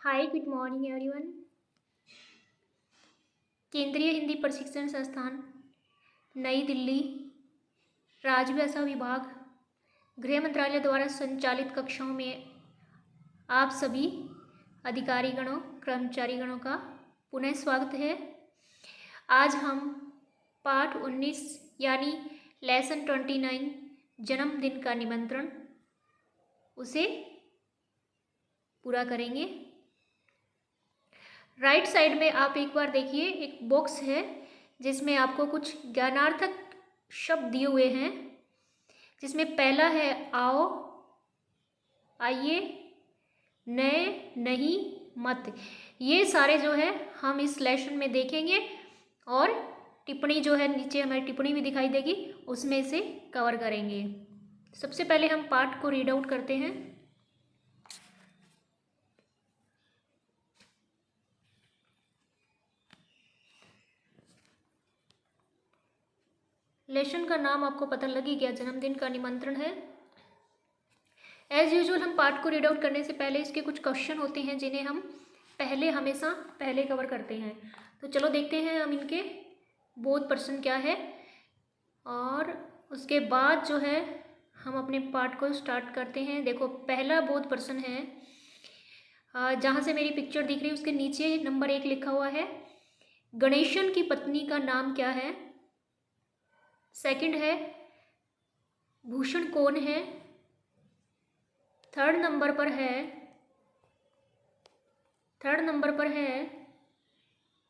हाय, good morning everyone. केंद्रीय हिंदी प्रशिक्षण संस्थान, नई दिल्ली, राजभाषा विभाग, गृह मंत्रालय द्वारा संचालित कक्षाओं में आप सभी अधिकारीगणों, कर्मचारीगणों का पुनः स्वागत है। आज हम पाठ 19 यानी लेसन 29 जन्मदिन का निमंत्रण उसे पूरा करेंगे। राइट साइड में आप एक बार देखिए, एक बॉक्स है जिसमें आपको कुछ ज्ञानार्थक शब्द दिए हुए हैं, जिसमें पहला है आओ, आइए, नए, नहीं, मत। ये सारे जो है हम इस लेसन में देखेंगे और टिप्पणी जो है नीचे हमें टिप्पणी भी दिखाई देगी, उसमें से कवर करेंगे। सबसे पहले हम पाठ को रीड आउट करते हैं। लेसन का नाम आपको पता लगी क्या? जन्मदिन का निमंत्रण है। एज यूजुअल हम पाठ को रीड आउट करने से पहले इसके कुछ क्वेश्चन होते हैं जिन्हें हम हमेशा पहले कवर करते हैं। तो चलो देखते हैं हम इनके बोध प्रश्न क्या है, और उसके बाद जो है हम अपने पाठ को स्टार्ट करते हैं। देखो, पहला बोध प्रश्न है, जहाँ से मेरी पिक्चर दिख रही है उसके नीचे नंबर 1 लिखा हुआ है, गणेशन की पत्नी का नाम क्या है। सेकंड है, भूषण कौन है। थर्ड नंबर पर है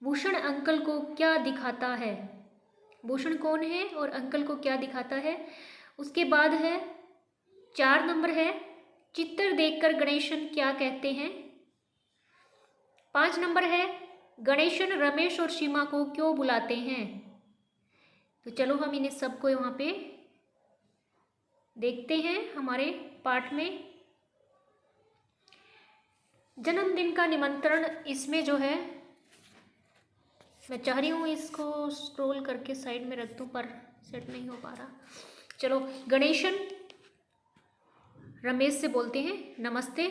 भूषण अंकल को क्या दिखाता है। भूषण कौन है और अंकल को क्या दिखाता है। उसके बाद है 4 नंबर है, चित्र देखकर गणेशन क्या कहते हैं। 5 नंबर है, गणेशन रमेश और सीमा को क्यों बुलाते हैं। तो चलो हम इन्हें सबको वहाँ पे देखते हैं हमारे पाठ में। जन्मदिन का निमंत्रण, इसमें जो है मैं चाह रही हूँ इसको स्क्रॉल करके साइड में रख दूँ, पर सेट नहीं हो पा रहा। चलो, गणेशन रमेश से बोलते हैं नमस्ते।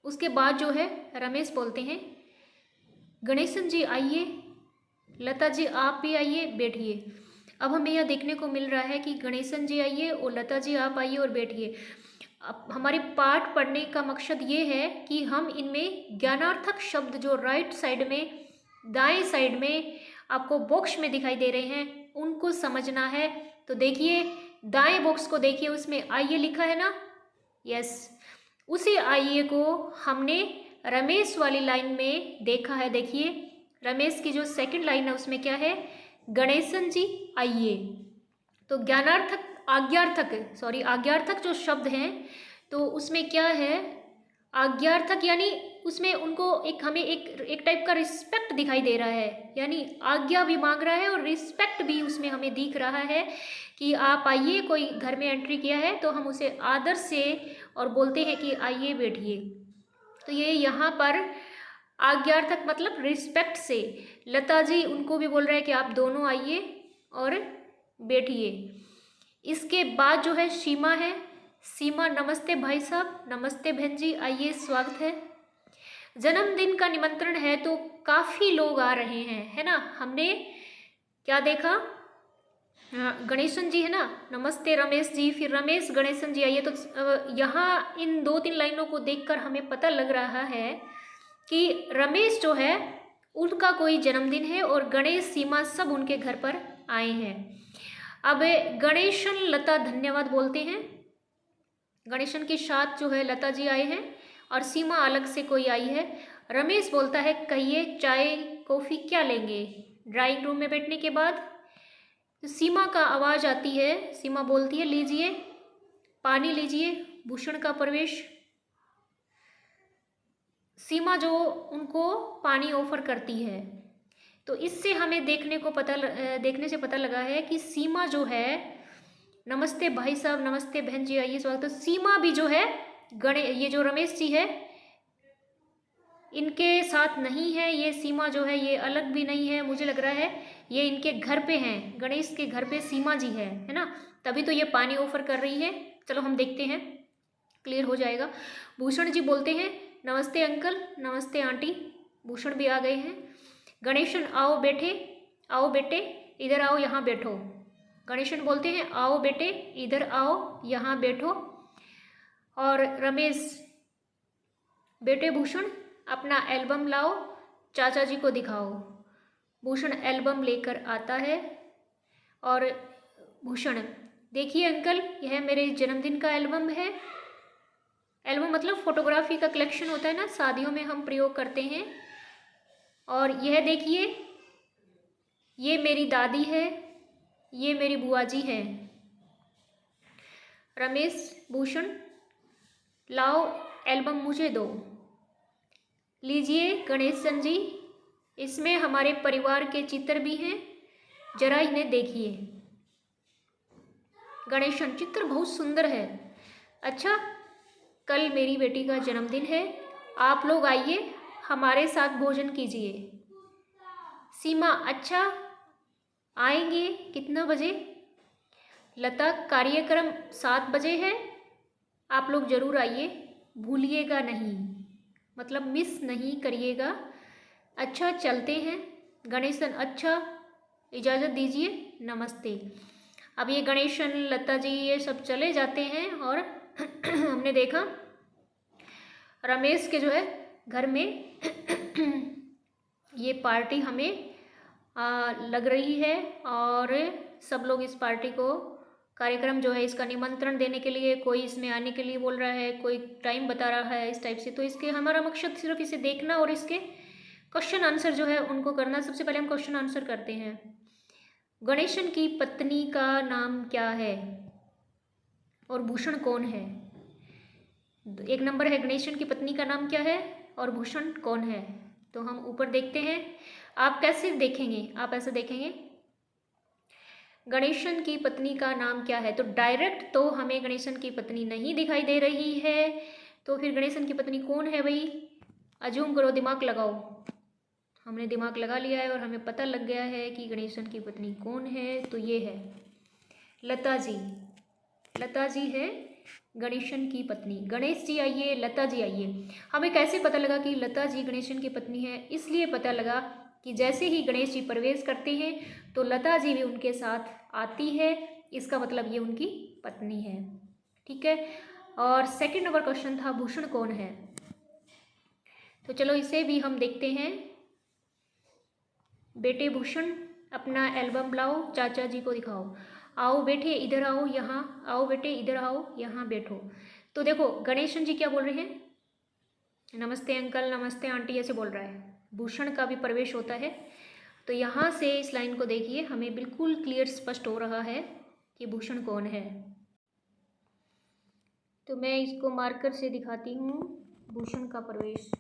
उसके बाद जो है रमेश बोलते हैं गणेशन जी आइए, लता जी आप भी आइए, बैठिए। अब हमें यह देखने को मिल रहा है कि गणेशन जी आइए और लता जी आप आइए और बैठिए। अब हमारे पाठ पढ़ने का मकसद ये है कि हम इनमें ज्ञानार्थक शब्द जो राइट साइड में, दाएं साइड में आपको बॉक्स में दिखाई दे रहे हैं, उनको समझना है। तो देखिए, दाएं बॉक्स को देखिए, उसमें आइए लिखा है ना। यस, उसी आइए को हमने रमेश वाली लाइन में देखा है। देखिए, रमेश की जो सेकंड लाइन है उसमें क्या है, गणेशन जी आइए। तो ज्ञानार्थक, आज्ञार्थक जो शब्द हैं, तो उसमें क्या है, आज्ञार्थक यानी उसमें उनको हमें एक टाइप का रिस्पेक्ट दिखाई दे रहा है, यानी आज्ञा भी मांग रहा है और रिस्पेक्ट भी उसमें हमें दिख रहा है कि आप आइए। कोई घर में एंट्री किया है तो हम उसे आदर से और बोलते हैं कि आइए बैठिए। तो ये यहाँ पर आज्ञार्थक मतलब रिस्पेक्ट से। लता जी उनको भी बोल रहे हैं कि आप दोनों आइए और बैठिए। इसके बाद जो है सीमा है, सीमा नमस्ते भाई साहब, नमस्ते बहन जी, आइए स्वागत है। जन्मदिन का निमंत्रण है तो काफ़ी लोग आ रहे हैं, है ना। हमने क्या देखा, गणेशन जी है ना, नमस्ते रमेश जी, फिर रमेश गणेशन जी आइए। तो यहाँ इन 2-3 लाइनों को देखकर हमें पता लग रहा है कि रमेश जो है उनका कोई जन्मदिन है और गणेश, सीमा सब उनके घर पर आए हैं। अब गणेशन लता धन्यवाद बोलते हैं। गणेशन के साथ जो है लता जी आए हैं और सीमा अलग से कोई आई है। रमेश बोलता है कहिए चाय कॉफ़ी क्या लेंगे। ड्राइंग रूम में बैठने के बाद तो सीमा का आवाज़ आती है, सीमा बोलती है लीजिए पानी लीजिए, भूषण का प्रवेश। सीमा जो उनको पानी ऑफर करती है। तो इससे हमें देखने से पता लगा है कि सीमा जो है, नमस्ते भाई साहब, नमस्ते बहन जी आइए स्वागत। तो सीमा भी जो है ये जो रमेश जी है इनके साथ नहीं है। ये सीमा जो है ये अलग भी नहीं है, मुझे लग रहा है ये इनके घर पे हैं, गणेश के घर पे सीमा जी है ना। तभी तो ये पानी ऑफर कर रही है। चलो हम देखते हैं, क्लियर हो जाएगा। भूषण जी बोलते हैं नमस्ते अंकल, नमस्ते आंटी, भूषण भी आ गए हैं। गणेशन आओ बैठे, आओ बेटे इधर आओ यहाँ बैठो। गणेशन बोलते हैं आओ बेटे इधर आओ यहाँ बैठो। और रमेश, बेटे भूषण अपना एल्बम लाओ, चाचा जी को दिखाओ। भूषण एल्बम लेकर आता है और भूषण, देखिए अंकल यह मेरे जन्मदिन का एल्बम है। एल्बम मतलब फोटोग्राफी का कलेक्शन होता है ना, शादियों में हम प्रयोग करते हैं। और यह देखिए, ये मेरी दादी है, ये मेरी बुआ जी है। रमेश, भूषण, लाओ एल्बम मुझे दो। लीजिए गणेशन जी, इसमें हमारे परिवार के चित्र भी हैं, जरा इन्हें देखिए। गणेशन, चित्र बहुत सुंदर है। अच्छा, कल मेरी बेटी का जन्मदिन है, आप लोग आइए हमारे साथ भोजन कीजिए। सीमा, अच्छा आएंगे, कितना बजे? लता, कार्यक्रम 7 बजे है, आप लोग ज़रूर आइए, भूलिएगा नहीं, मतलब मिस नहीं करिएगा। अच्छा चलते हैं। गणेशन, अच्छा इजाज़त दीजिए, नमस्ते। अब ये गणेशन, लता जी ये सब चले जाते हैं और हमने देखा रमेश के जो है घर में ये पार्टी हमें लग रही है और सब लोग इस पार्टी को, कार्यक्रम जो है इसका निमंत्रण देने के लिए, कोई इसमें आने के लिए बोल रहा है, कोई टाइम बता रहा है इस टाइप से। तो इसके हमारा मकसद सिर्फ इसे देखना और इसके क्वेश्चन आंसर जो है उनको करना। सबसे पहले हम क्वेश्चन आंसर करते हैं। गणेशन की पत्नी का नाम क्या है और भूषण कौन है? एक नंबर है, गणेशन की पत्नी का नाम क्या है और भूषण कौन है? तो हम ऊपर देखते हैं। आप कैसे देखेंगे? आप ऐसे देखेंगे, गणेशन की पत्नी का नाम क्या है, तो डायरेक्ट तो हमें गणेशन की पत्नी नहीं दिखाई दे रही है। तो फिर गणेशन की पत्नी कौन है भाई? अज्यूम करो, दिमाग लगाओ। हमने दिमाग लगा लिया है और हमें पता लग गया है कि गणेशन की पत्नी कौन है। तो ये है लता जी। लता जी है गणेशन की पत्नी। गणेश जी आइए, लता जी आइए। हमें कैसे पता लगा कि लता जी गणेशन की पत्नी है? इसलिए पता लगा कि जैसे ही गणेश जी प्रवेश करते हैं तो लता जी भी उनके साथ आती है, इसका मतलब ये उनकी पत्नी है। ठीक है। और सेकंड नंबर क्वेश्चन था भूषण कौन है, तो चलो इसे भी हम देखते हैं। बेटे भूषण, अपना एल्बम लाओ, चाचा जी को दिखाओ। आओ बेटे इधर आओ यहाँ, आओ बेटे इधर आओ यहाँ बैठो। तो देखो गणेशन जी क्या बोल रहे हैं? नमस्ते अंकल, नमस्ते आंटी, ऐसे बोल रहा है। भूषण का भी प्रवेश होता है। तो यहाँ से इस लाइन को देखिए, हमें बिल्कुल क्लियर स्पष्ट हो रहा है कि भूषण कौन है। तो मैं इसको मार्कर से दिखाती हूँ भूषण का प्रवेश।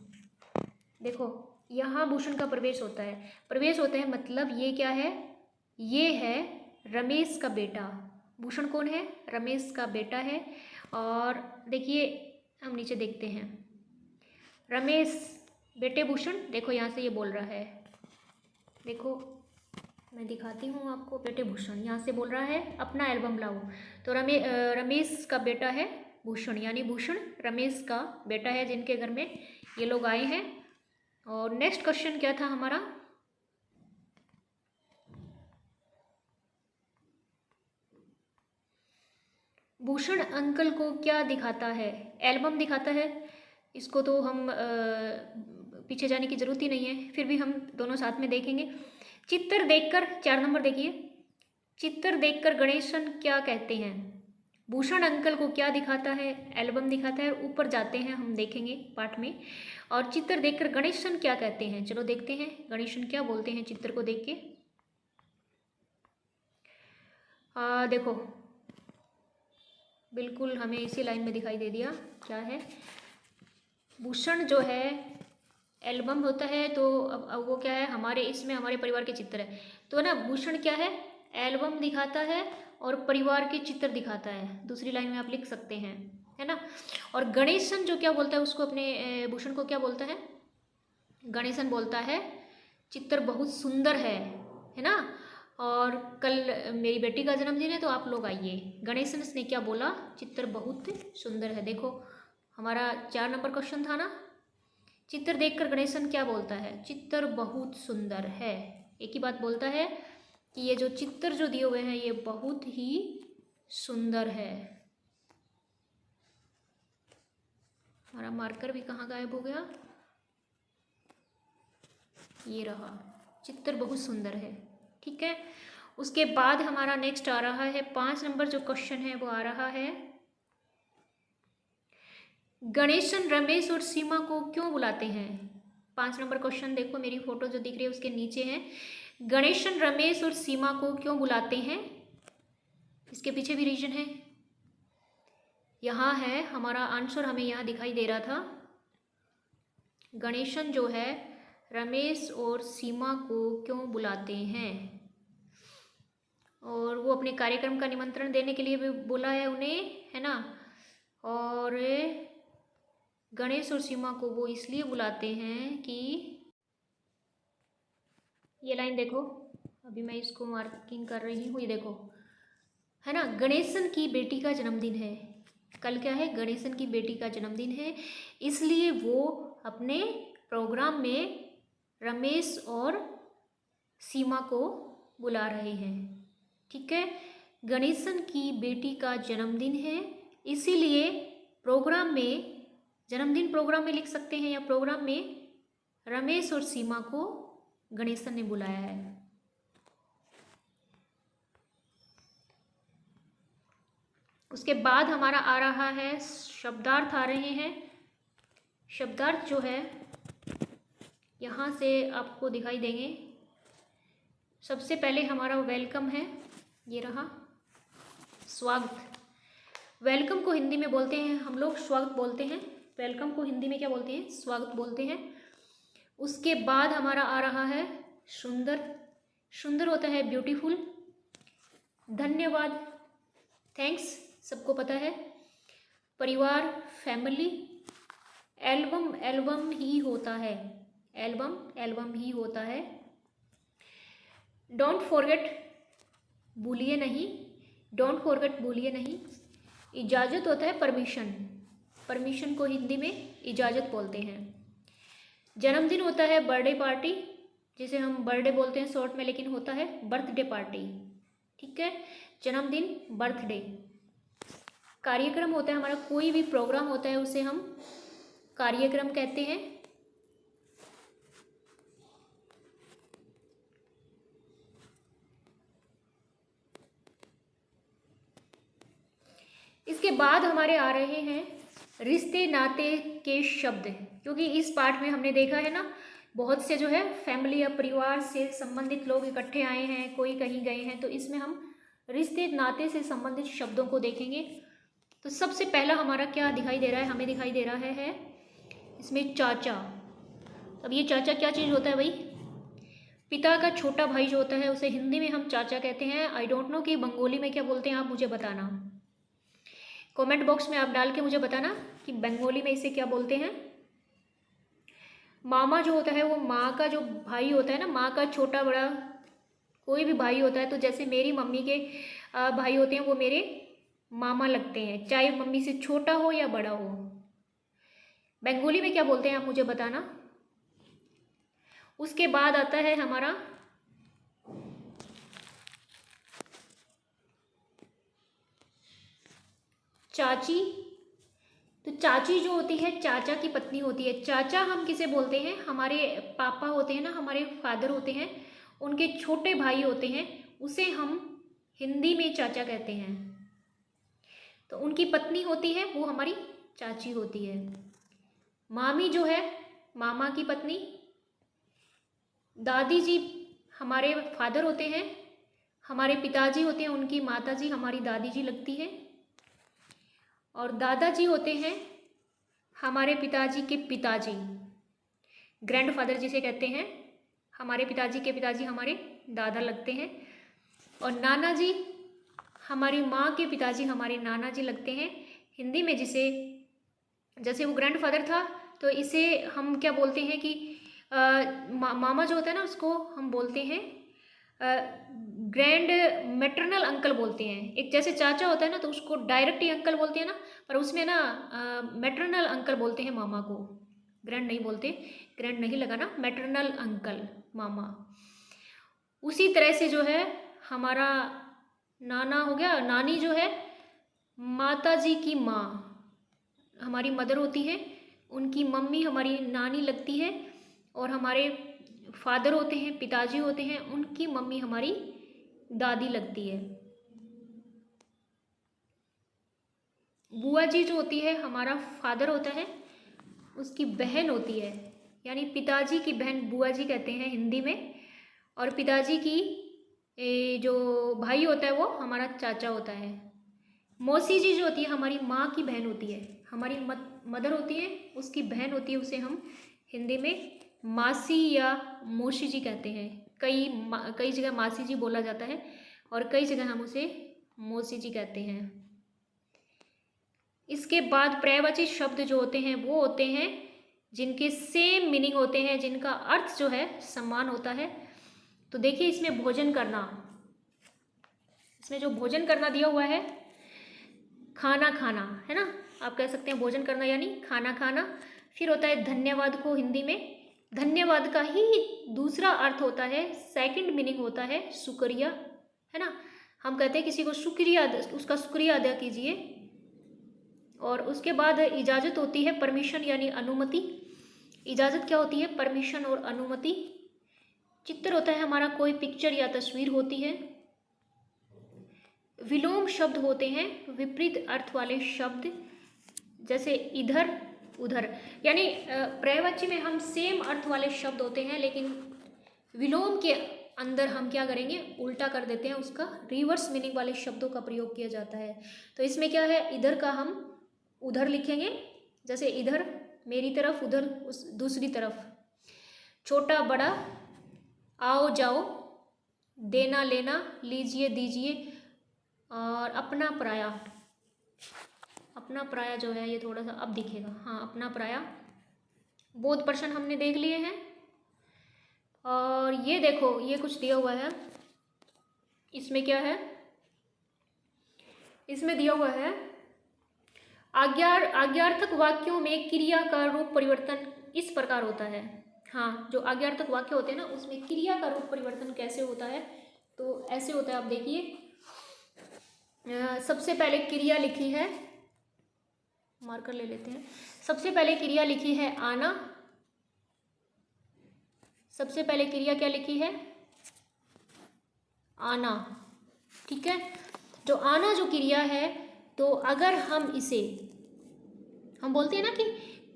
देखो यहाँ भूषण का प्रवेश होता है। प्रवेश होता है मतलब ये क्या है? ये है रमेश का बेटा। भूषण कौन है? रमेश का बेटा है। और देखिए हम नीचे देखते हैं, रमेश बेटे भूषण, देखो यहाँ से ये बोल रहा है, देखो मैं दिखाती हूँ आपको। बेटे भूषण यहाँ से बोल रहा है अपना एल्बम लाओ। तो रमेश का बेटा है भूषण, यानी भूषण रमेश का बेटा है जिनके घर में ये लोग आए हैं। और नेक्स्ट क्वेश्चन क्या था हमारा? भूषण अंकल को क्या दिखाता है? एल्बम दिखाता है। इसको तो हम पीछे जाने की ज़रूरत ही नहीं है, फिर भी हम दोनों साथ में देखेंगे। चित्र देखकर, 4 नंबर देखिए, चित्र देखकर गणेशन क्या कहते हैं? भूषण अंकल को क्या दिखाता है? एल्बम दिखाता है। ऊपर जाते हैं, हम देखेंगे पाठ में। और चित्र देखकर गणेशन क्या कहते हैं, चलो देखते हैं गणेशन क्या बोलते हैं चित्र को देख के। देखो बिल्कुल हमें इसी लाइन में दिखाई दे दिया। क्या है? भूषण जो है एल्बम होता है, तो अब वो क्या है, हमारे इसमें हमारे परिवार के चित्र है। तो ना भूषण क्या है? एल्बम दिखाता है और परिवार के चित्र दिखाता है। दूसरी लाइन में आप लिख सकते हैं, है ना। और गणेशन जो क्या बोलता है उसको, अपने भूषण को क्या बोलता है? गणेशन बोलता है चित्र बहुत सुंदर है ना। और कल मेरी बेटी का जन्मदिन है तो आप लोग आइए। गणेशन ने क्या बोला? चित्र बहुत सुंदर है। देखो हमारा 4 नंबर क्वेश्चन था ना, चित्र देखकर गणेशन क्या बोलता है? चित्र बहुत सुंदर है। एक ही बात बोलता है कि ये जो चित्र जो दिए हुए हैं ये बहुत ही सुंदर है। हमारा मार्कर भी कहाँ गायब हो गया? ये रहा, चित्र बहुत सुंदर है। ठीक है, उसके बाद हमारा नेक्स्ट आ रहा है 5 नंबर जो क्वेश्चन है वो आ रहा है, गणेशन रमेश और सीमा को क्यों बुलाते हैं? 5 नंबर क्वेश्चन देखो, मेरी फोटो जो दिख रही है उसके नीचे है, गणेशन रमेश और सीमा को क्यों बुलाते हैं? इसके पीछे भी रीजन है। यहाँ है हमारा आंसर, हमें यहाँ दिखाई दे रहा था। गणेशन जो है रमेश और सीमा को क्यों बुलाते हैं, और वो अपने कार्यक्रम का निमंत्रण देने के लिए भी बोला है उन्हें, है ना। और गणेश और सीमा को वो इसलिए बुलाते हैं कि, ये लाइन देखो, अभी मैं इसको मार्किंग कर रही हूँ, ये देखो, है ना, गणेशन की बेटी का जन्मदिन है। कल क्या है? गणेशन की बेटी का जन्मदिन है, इसलिए वो अपने प्रोग्राम में रमेश और सीमा को बुला रहे हैं। ठीक है, गणेशन की बेटी का जन्मदिन है, इसीलिए प्रोग्राम में, जन्मदिन प्रोग्राम में लिख सकते हैं, या प्रोग्राम में रमेश और सीमा को गणेशन ने बुलाया है। उसके बाद हमारा आ रहा है शब्दार्थ आ रहे हैं। शब्दार्थ जो है यहाँ से आपको दिखाई देंगे। सबसे पहले हमारा वेलकम है, ये रहा, स्वागत। वेलकम को हिंदी में बोलते हैं हम लोग स्वागत बोलते हैं। वेलकम को हिंदी में क्या बोलते हैं? स्वागत बोलते हैं। उसके बाद हमारा आ रहा है सुंदर। सुंदर होता है ब्यूटीफुल। धन्यवाद, थैंक्स, सबको पता है। परिवार, फैमिली। एल्बम, एल्बम ही होता है। एल्बम, एल्बम ही होता है। डोंट फॉरगेट, भूलिए नहीं। डोंट फॉरगेट, भूलिए नहीं। इजाज़त होता है परमिशन। परमिशन को हिंदी में इजाज़त बोलते हैं। जन्मदिन होता है बर्थडे पार्टी, जिसे हम बर्थडे बोलते हैं शॉर्ट में, लेकिन होता है बर्थडे पार्टी। ठीक है, जन्मदिन, बर्थडे। कार्यक्रम होता है हमारा, कोई भी प्रोग्राम होता है उसे हम कार्यक्रम कहते हैं। इसके बाद हमारे आ रहे हैं रिश्ते नाते के शब्द, क्योंकि इस पार्ट में हमने देखा है ना, बहुत से जो है फैमिली या परिवार से संबंधित लोग इकट्ठे आए हैं, कोई कहीं गए हैं, तो इसमें हम रिश्ते नाते से संबंधित शब्दों को देखेंगे। तो सबसे पहला हमारा क्या दिखाई दे रहा है? हमें दिखाई दे रहा है इसमें चाचा। अब ये चाचा क्या चीज़ होता है भाई? पिता का छोटा भाई जो होता है उसे हिंदी में हम चाचा कहते हैं। आई डोंट नो कि बंगाली में क्या बोलते हैं, आप मुझे बताना कमेंट बॉक्स में, आप डाल के मुझे बताना कि बंगाली में इसे क्या बोलते हैं। मामा जो होता है वो माँ का जो भाई होता है ना, माँ का छोटा बड़ा कोई भी भाई होता है, तो जैसे मेरी मम्मी के भाई होते हैं वो मेरे मामा लगते हैं, चाहे मम्मी से छोटा हो या बड़ा हो। बंगाली में क्या बोलते हैं आप मुझे बताना। उसके बाद आता है हमारा चाची। तो चाची जो होती है चाचा की पत्नी होती है। चाचा हम किसे बोलते हैं? हमारे पापा होते हैं ना, हमारे फादर होते हैं, उनके छोटे भाई होते हैं, उसे हम हिंदी में चाचा कहते हैं। तो उनकी पत्नी होती है वो हमारी चाची होती है। मामी जो है मामा की पत्नी। दादी जी हमारे फादर होते हैं, हमारे पिताजी होते हैं, उनकी माताजी हमारी दादी जी लगती है। और दादाजी होते हैं हमारे पिताजी के पिताजी, ग्रैंडफादर जिसे कहते हैं। हमारे पिताजी के पिताजी हमारे दादा लगते हैं। और नाना जी हमारी माँ के पिताजी हमारे नाना जी लगते हैं हिंदी में। जिसे जैसे वो ग्रैंडफादर था तो इसे हम क्या बोलते हैं कि मामा जो होता है ना उसको हम बोलते हैं ग्रैंड मैटरनल अंकल बोलते हैं। एक जैसे चाचा होता है ना तो उसको डायरेक्ट ही अंकल बोलते हैं ना, पर उसमें ना मैटरनल अंकल बोलते हैं मामा को, ग्रैंड नहीं बोलते, ग्रैंड नहीं लगाना, मैटरनल अंकल, मामा। उसी तरह से जो है हमारा नाना हो गया, नानी जो है माता जी की माँ हमारी मदर होती है, उनकी मम्मी हमारी नानी लगती है, और हमारे फादर होते हैं, पिताजी होते हैं, उनकी मम्मी हमारी दादी लगती है। बुआ जी जो होती है हमारा फादर होता है, उसकी बहन होती है, यानी पिताजी की बहन बुआ जी कहते हैं हिंदी में, और पिताजी की जो भाई होता है वो हमारा चाचा होता है। मौसी जी जो होती है हमारी माँ की बहन होती है, हमारी मदर होती है, उसकी बहन होती है, उसे हम हिंदी में मासी या मौसी जी कहते हैं। कई जगह मासी जी बोला जाता है और कई जगह हम उसे मौसी जी कहते हैं। इसके बाद पर्यायवाची शब्द जो होते हैं वो होते हैं जिनके सेम मीनिंग होते हैं, जिनका अर्थ जो है समान होता है। तो देखिए इसमें भोजन करना, इसमें जो भोजन करना दिया हुआ है, खाना खाना है ना, आप कह सकते हैं भोजन करना यानी खाना खाना। फिर होता है धन्यवाद को हिंदी में, धन्यवाद का ही दूसरा अर्थ होता है, सेकंड मीनिंग होता है शुक्रिया, है ना। हम कहते हैं किसी को शुक्रिया, उसका शुक्रिया अदा कीजिए। और उसके बाद इजाज़त होती है, परमिशन यानी अनुमति। इजाज़त क्या होती है? परमिशन और अनुमति। चित्र होता है हमारा कोई पिक्चर या तस्वीर होती है। विलोम शब्द होते हैं विपरीत अर्थ वाले शब्द, जैसे इधर उधर, यानी पर्यायवाची में हम सेम अर्थ वाले शब्द होते हैं, लेकिन विलोम के अंदर हम क्या करेंगे, उल्टा कर देते हैं, उसका रिवर्स मीनिंग वाले शब्दों का प्रयोग किया जाता है। तो इसमें क्या है, इधर का हम उधर लिखेंगे, जैसे इधर मेरी तरफ, उधर उस दूसरी तरफ। छोटा बड़ा, आओ जाओ, देना लेना, लीजिए दीजिए, और अपना पराया। अपना पराया जो है ये थोड़ा सा अब दिखेगा, हाँ अपना पराया। बोध प्रश्न हमने देख लिए हैं। और ये देखो ये कुछ दिया हुआ है, इसमें क्या है, इसमें दिया हुआ है आज्ञार्थक वाक्यों में क्रिया का रूप परिवर्तन इस प्रकार होता है। हाँ, जो आज्ञार्थक वाक्य होते हैं ना उसमें क्रिया का रूप परिवर्तन कैसे होता है, तो ऐसे होता है, आप देखिए। सबसे पहले क्रिया लिखी है, मार्कर ले लेते हैं। सबसे पहले क्रिया लिखी है आना, सबसे पहले क्रिया क्या लिखी है, आना, ठीक है। जो आना जो क्रिया है, तो अगर हम इसे, हम बोलते हैं ना कि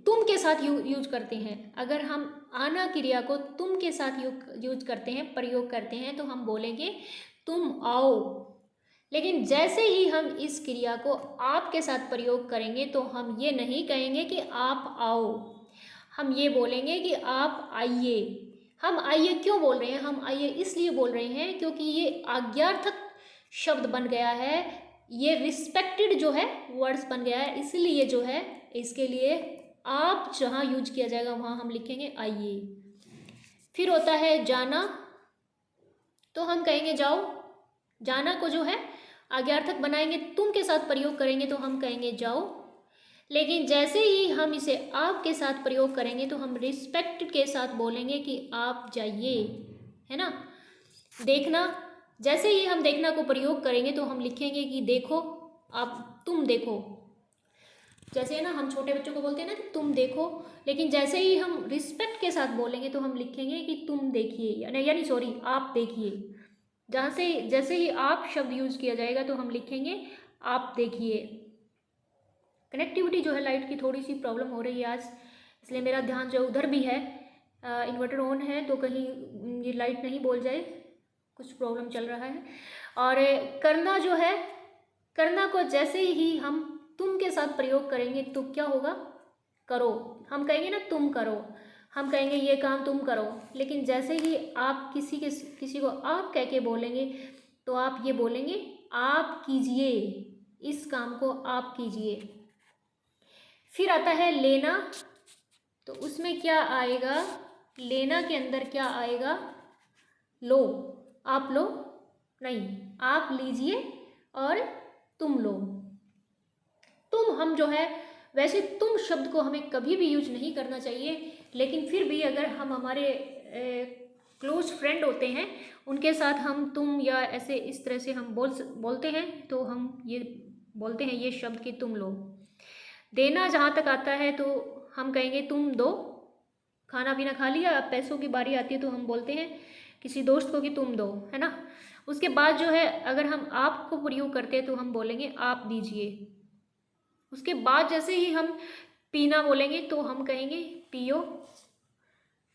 तुम के साथ यूज करते हैं, अगर हम आना क्रिया को तुम के साथ यूज करते हैं, प्रयोग करते हैं, तो हम बोलेंगे तुम आओ। लेकिन जैसे ही हम इस क्रिया को आप के साथ प्रयोग करेंगे तो हम ये नहीं कहेंगे कि आप आओ, हम ये बोलेंगे कि आप आइए। हम आइए क्यों बोल रहे हैं, हम आइए इसलिए बोल रहे हैं क्योंकि ये आज्ञार्थक शब्द बन गया है, ये रिस्पेक्टेड जो है वर्ड्स बन गया है, इसलिए जो है इसके लिए आप जहाँ यूज किया जाएगा वहाँ हम लिखेंगे आइए। फिर होता है जाना, तो हम कहेंगे जाओ। जाना को जो है आज्ञार्थक बनाएंगे, तुम के साथ प्रयोग करेंगे तो हम कहेंगे जाओ। लेकिन जैसे ही हम इसे आप के साथ प्रयोग करेंगे तो हम रिस्पेक्ट के साथ बोलेंगे कि आप जाइए, है ना। देखना, जैसे ही हम देखना को प्रयोग करेंगे तो हम लिखेंगे कि देखो, आप तुम देखो। जैसे है ना हम छोटे बच्चों को बोलते हैं ना कि तुम देखो, लेकिन जैसे ही हम रिस्पेक्ट के साथ बोलेंगे तो हम लिखेंगे कि तुम देखिए, यानी सॉरी आप देखिए। जहाँ से जैसे ही आप शब्द यूज किया जाएगा तो हम लिखेंगे आप देखिए। कनेक्टिविटी जो है लाइट की थोड़ी सी प्रॉब्लम हो रही है आज, इसलिए मेरा ध्यान जो उधर भी है, इन्वर्टर ऑन है तो कहीं ये लाइट नहीं बोल जाए, कुछ प्रॉब्लम चल रहा है। और करना जो है, करना को जैसे ही हम तुम के साथ प्रयोग करेंगे तो क्या होगा, करो। हम कहेंगे ना तुम करो, हम कहेंगे ये काम तुम करो, लेकिन जैसे ही आप किसी को आप कह के बोलेंगे तो आप ये बोलेंगे आप कीजिए, इस काम को आप कीजिए। फिर आता है लेना, तो उसमें क्या आएगा, लेना के अंदर क्या आएगा, लो। आप लो नहीं, आप लीजिए और तुम लो। तुम हम जो है वैसे तुम शब्द को हमें कभी भी यूज नहीं करना चाहिए, लेकिन फिर भी अगर हम हमारे क्लोज फ्रेंड होते हैं उनके साथ हम तुम या ऐसे इस तरह से हम बोलते हैं तो हम ये बोलते हैं ये शब्द कि तुम लो। देना जहाँ तक आता है तो हम कहेंगे तुम दो। खाना पीना खा लिया, अब पैसों की बारी आती है तो हम बोलते हैं किसी दोस्त को कि तुम दो, है ना। उसके बाद जो है अगर हम आप को प्रयोग करते हैं तो हम बोलेंगे आप दीजिए। उसके बाद जैसे ही हम पीना बोलेंगे तो हम कहेंगे पियो।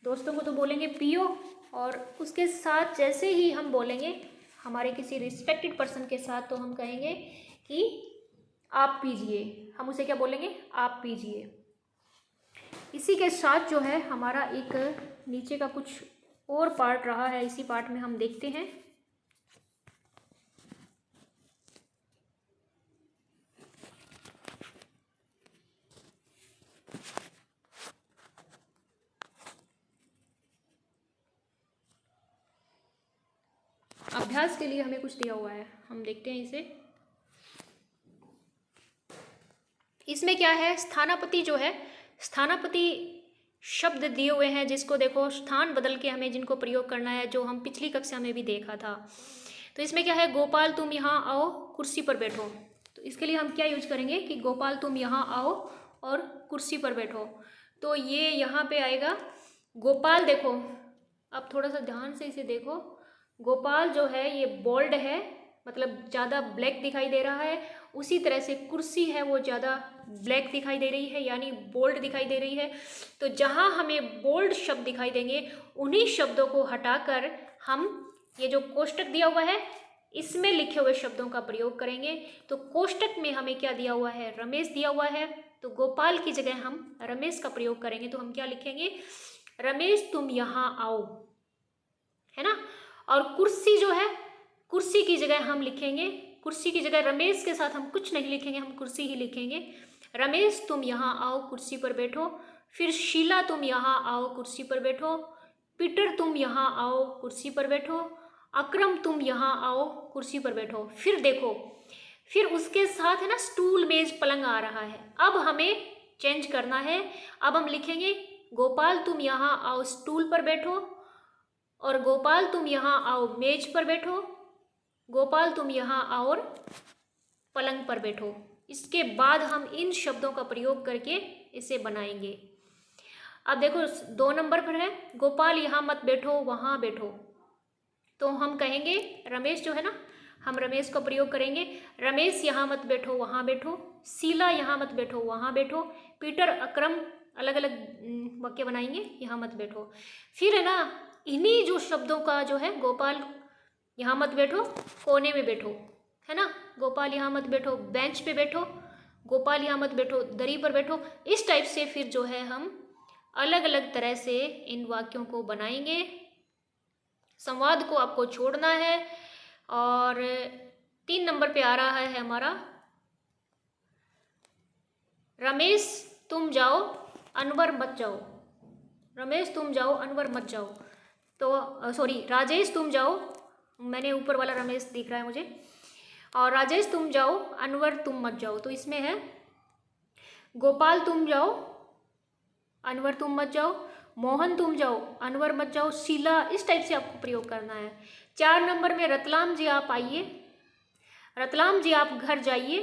दोस्तों को तो बोलेंगे पियो। और उसके साथ जैसे ही हम बोलेंगे हमारे किसी रिस्पेक्टेड पर्सन के साथ तो हम कहेंगे कि आप पीजिए। हम उसे क्या बोलेंगे, आप पीजिए। इसी के साथ जो है हमारा एक नीचे का कुछ और पार्ट रहा है, इसी पार्ट में हम देखते हैं। अभ्यास के लिए हमें कुछ दिया हुआ है, हम देखते हैं इसे। इसमें क्या है, स्थानापति जो है, स्थानापति शब्द दिए हुए हैं जिसको देखो स्थान बदल के हमें जिनको प्रयोग करना है, जो हम पिछली कक्षा में भी देखा था। तो इसमें क्या है, गोपाल तुम यहाँ आओ कुर्सी पर बैठो। तो इसके लिए हम क्या यूज करेंगे कि गोपाल तुम यहाँ आओ और कुर्सी पर बैठो। तो ये यहाँ पे आएगा गोपाल। देखो अब थोड़ा सा ध्यान से इसे देखो, गोपाल जो है ये बोल्ड है, मतलब ज़्यादा ब्लैक दिखाई दे रहा है। उसी तरह से कुर्सी है वो ज़्यादा ब्लैक दिखाई दे रही है, यानी बोल्ड दिखाई दे रही है। तो जहाँ हमें बोल्ड शब्द दिखाई देंगे उन्हीं शब्दों को हटाकर हम ये जो कोष्टक दिया हुआ है इसमें लिखे हुए शब्दों का प्रयोग करेंगे। तो कोष्टक में हमें क्या दिया हुआ है, रमेश दिया हुआ है। तो गोपाल की जगह हम रमेश का प्रयोग करेंगे। तो हम क्या लिखेंगे, रमेश तुम यहाँ आओ, है ना। और कुर्सी जो है, कुर्सी की जगह हम लिखेंगे, कुर्सी की जगह रमेश के साथ हम कुछ नहीं लिखेंगे, हम कुर्सी ही लिखेंगे। रमेश तुम यहाँ आओ कुर्सी पर बैठो। फिर शीला तुम यहाँ आओ कुर्सी पर बैठो। पीटर तुम यहाँ आओ कुर्सी पर बैठो। अकरम तुम यहाँ आओ कुर्सी पर बैठो। फिर देखो, फिर उसके साथ है ना स्टूल मेज पलंग आ रहा है। अब हमें चेंज करना है। अब हम लिखेंगे गोपाल तुम यहाँ आओ स्टूल पर बैठो, और गोपाल तुम यहाँ आओ मेज पर बैठो, गोपाल तुम यहाँ आओ और पलंग पर बैठो। इसके बाद हम इन शब्दों का प्रयोग करके इसे बनाएंगे। अब देखो 2 नंबर पर है गोपाल यहाँ मत बैठो वहाँ बैठो। तो हम कहेंगे रमेश जो है ना, हम रमेश का प्रयोग करेंगे, रमेश यहाँ मत बैठो वहाँ बैठो। शीला यहाँ मत बैठो वहाँ बैठो। पीटर अकरम अलग अलग वाक्य बनाएंगे, यहाँ मत बैठो। फिर है ना इन्हीं जो शब्दों का जो है, गोपाल यहाँ मत बैठो कोने में बैठो, है ना। गोपाल यहाँ मत बैठो बेंच पे बैठो। गोपाल यहाँ मत बैठो दरी पर बैठो। इस टाइप से फिर जो है हम अलग अलग तरह से इन वाक्यों को बनाएंगे। संवाद को आपको छोड़ना है। और 3 नंबर पे आ रहा है हमारा, रमेश तुम जाओ अनवर मत जाओ। रमेश तुम जाओ अनवर मत जाओ। तो सॉरी, राजेश तुम जाओ, मैंने ऊपर वाला रमेश दिख रहा है मुझे, और राजेश तुम जाओ अनवर तुम मत जाओ। तो इसमें है गोपाल तुम जाओ अनवर तुम मत जाओ, मोहन तुम जाओ अनवर मत जाओ, शीला। इस टाइप से आपको प्रयोग करना है। 4 नंबर में रतलाम जी आप आइए, रतलाम जी आप घर जाइए,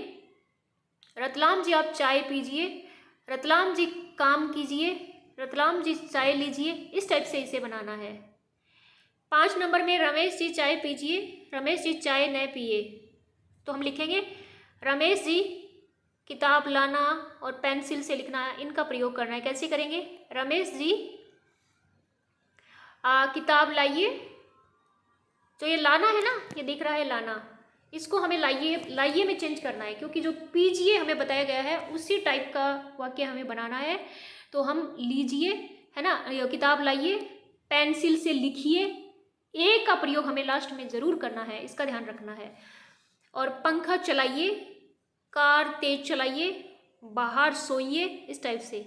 रतलाम जी आप चाय पीजिए, रतलाम जी काम कीजिए, रतलाम जी चाय लीजिए। इस टाइप से इसे बनाना है। 5 नंबर में रमेश जी चाय पीजिए, रमेश जी चाय न पिए। तो हम लिखेंगे रमेश जी किताब लाना और पेंसिल से लिखना है, इनका प्रयोग करना है। कैसे करेंगे, रमेश जी किताब लाइए। जो ये लाना है ना, ये दिख रहा है लाना, इसको हमें लाइए में चेंज करना है, क्योंकि जो पीजिए हमें बताया गया है उसी टाइप का वाक्य हमें बनाना है। तो हम लीजिए, है ना, किताब लाइए, पेंसिल से लिखिए। ए का प्रयोग हमें लास्ट में ज़रूर करना है, इसका ध्यान रखना है। और पंखा चलाइए, कार तेज चलाइए, बाहर सोइए, इस टाइप से।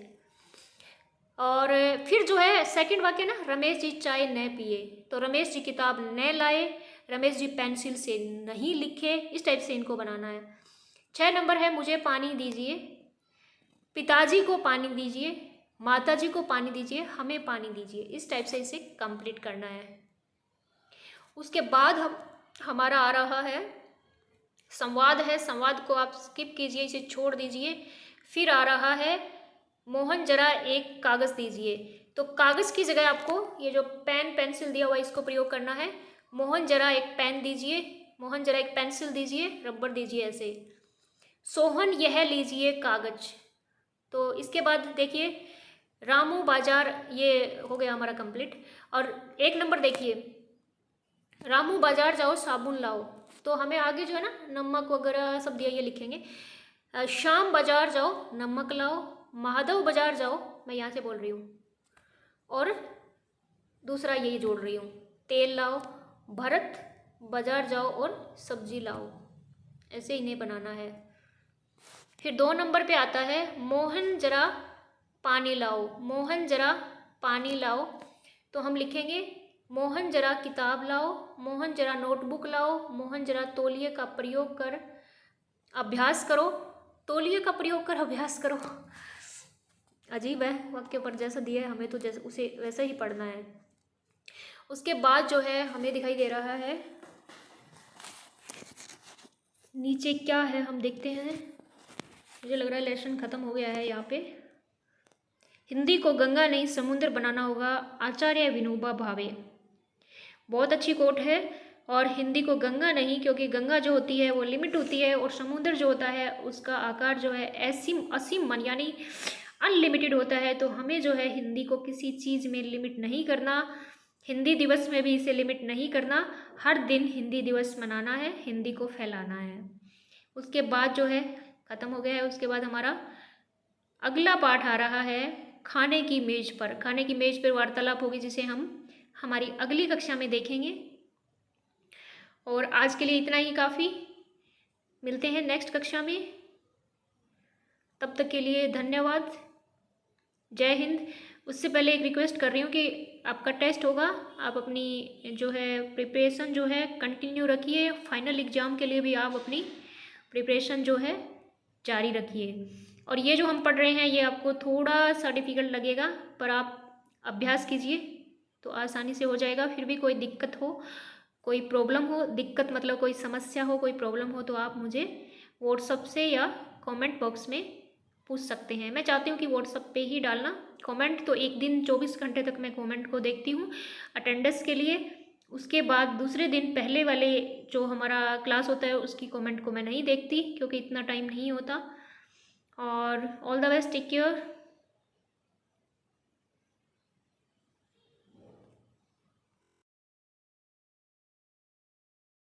और फिर जो है सेकंड वाक्य ना, रमेश जी चाय न पिए। तो रमेश जी किताब न लाए, रमेश जी पेंसिल से नहीं लिखे। इस टाइप से इनको बनाना है। 6 नंबर है मुझे पानी दीजिए। पिताजी को पानी दीजिए, माताजी को पानी दीजिए, हमें पानी दीजिए। इस टाइप से इसे कंप्लीट करना है। उसके बाद हमारा आ रहा है संवाद है। संवाद को आप स्किप कीजिए, इसे छोड़ दीजिए। फिर आ रहा है मोहन जरा एक कागज़ दीजिए। तो कागज़ की जगह आपको ये जो पेन पेंसिल दिया हुआ है इसको प्रयोग करना है। मोहन जरा एक पेन दीजिए, मोहन जरा एक पेंसिल दीजिए, रबर दीजिए ऐसे। सोहन यह लीजिए कागज। तो इसके बाद देखिए रामू बाजार, ये हो गया हमारा कंप्लीट। और एक नंबर देखिए, रामू बाजार जाओ साबुन लाओ। तो हमें आगे जो है ना नमक वगैरह सब दिया, ये लिखेंगे। श्याम बाजार जाओ नमक लाओ। माधव बाजार जाओ, मैं यहाँ से बोल रही हूँ, और दूसरा यही जोड़ रही हूँ, तेल लाओ। भरत बाजार जाओ और सब्जी लाओ। ऐसे इन्हें बनाना है। फिर 2 नंबर पे आता है मोहन जरा पानी लाओ। मोहन जरा पानी लाओ। तो हम लिखेंगे मोहन जरा किताब लाओ, मोहन जरा नोटबुक लाओ, मोहन जरा तौलिए का प्रयोग कर अभ्यास करो। तौलिए का प्रयोग कर अभ्यास करो, अजीब है, वाक्य पर जैसा दिया है हमें तो जैसे उसे वैसा ही पढ़ना है। उसके बाद जो है हमें दिखाई दे रहा है नीचे क्या है, हम देखते हैं। मुझे लग रहा है लेसन ख़त्म हो गया है यहाँ पे। हिंदी को गंगा नहीं समुद्र बनाना होगा, आचार्य विनोबा भावे। बहुत अच्छी कोट है। और हिंदी को गंगा नहीं, क्योंकि गंगा जो होती है वो लिमिट होती है, और समुद्र जो होता है उसका आकार जो है असीम मन यानी अनलिमिटेड होता है। तो हमें जो है हिंदी को किसी चीज़ में लिमिट नहीं करना। हिंदी दिवस में भी इसे लिमिट नहीं करना। हर दिन हिंदी दिवस मनाना है, हिंदी को फैलाना है। उसके बाद जो है ख़त्म हो गया है। उसके बाद हमारा अगला पाठ आ रहा है खाने की मेज़ पर। खाने की मेज़ पर वार्तालाप होगी, जिसे हम हमारी अगली कक्षा में देखेंगे। और आज के लिए इतना ही काफ़ी। मिलते हैं नेक्स्ट कक्षा में। तब तक के लिए धन्यवाद। जय हिंद। उससे पहले एक रिक्वेस्ट कर रही हूँ कि आपका टेस्ट होगा, आप अपनी जो है प्रिपरेशन जो है कंटिन्यू रखिए। फाइनल एग्ज़ाम के लिए भी आप अपनी प्रिपरेशन जो है जारी रखिए। और ये जो हम पढ़ रहे हैं ये आपको थोड़ा सा डिफ़िकल्ट लगेगा, पर आप अभ्यास कीजिए तो आसानी से हो जाएगा। फिर भी कोई दिक्कत हो, कोई प्रॉब्लम हो, दिक्कत मतलब कोई समस्या हो, कोई प्रॉब्लम हो, तो आप मुझे व्हाट्सएप से या कमेंट बॉक्स में पूछ सकते हैं। मैं चाहती हूँ कि व्हाट्सएप पे ही डालना कमेंट। तो एक दिन 24 घंटे तक मैं कमेंट को देखती हूँ अटेंडेंस के लिए। उसके बाद दूसरे दिन पहले वाले जो हमारा क्लास होता है उसकी कमेंट को मैं नहीं देखती, क्योंकि इतना टाइम नहीं होता। और all the best, take care.